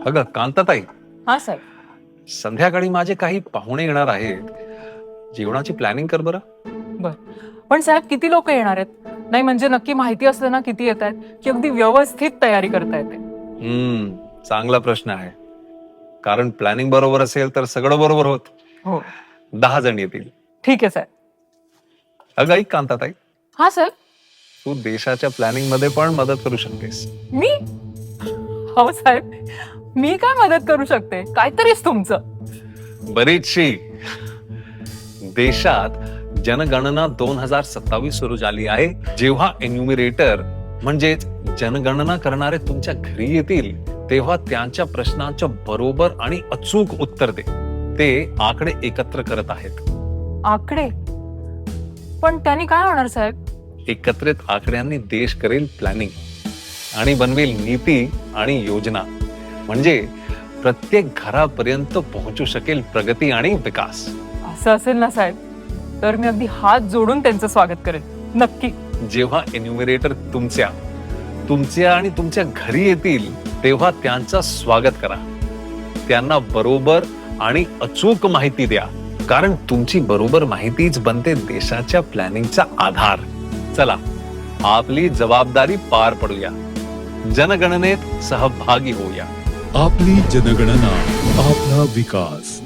अगं कांताताई, हा साहेब. संध्याकाळी माझे काही पाहुणे येणार आहेत. जेवणाची प्लॅनिंग कर बरं. बर. पण साहेब किती लोक येणार आहेत? नाही म्हणजे नक्की माहिती असलं ना किती येत आहेत की अगदी व्यवस्थित तयारी करता येते. चांगला प्रश्न आहे. कारण प्लॅनिंग बरोबर असेल तर सगळं बरोबर होत. हो. 10 जण येतील. ठीक आहे साहेब. अगं ऐक कांताताई, हा साहेब. तू देशाच्या प्लॅनिंग मध्ये पण मदत करू शकतेस. मी? हो साहेब, मी काय मदत करू शकते? काहीतरीच तुमचं. बरीचशी. देशात जनगणना 2027 सुरू झाली आहे. जेव्हा एन्युमिरेटर म्हणजेच जनगणना करणारे तुमच्या घरी येतील तेव्हा त्यांच्या प्रश्नांचं बरोबर आणि अचूक उत्तर दे. ते आकडे एकत्र करत आहेत. आकडे? पण त्यांनी काय होणार साहेब? एकत्रित आकड्यांनी देश करेल प्लॅनिंग आणि बनवेल नीती आणि योजना. म्हणजे प्रत्येक घरापर्यंत पोहोचू शकेल प्रगती आणि विकास. असं असेल ना साहेब, तर मी अगदी हात जोडून त्यांचं स्वागत करेन. नक्की. जेव्हा एन्युमिरेटर तुमच्या आणि तुमच्या घरी येतील तेव्हा त्यांचं स्वागत करा. त्यांना बरोबर आणि अचूक माहिती द्या. कारण तुमची बरोबर माहितीच बनते देशाच्या प्लॅनिंगचा आधार. चला, आपली जबाबदारी पार पडूया. जनगणनेत सहभागी होऊया. आपली जनगणना, आपला विकास.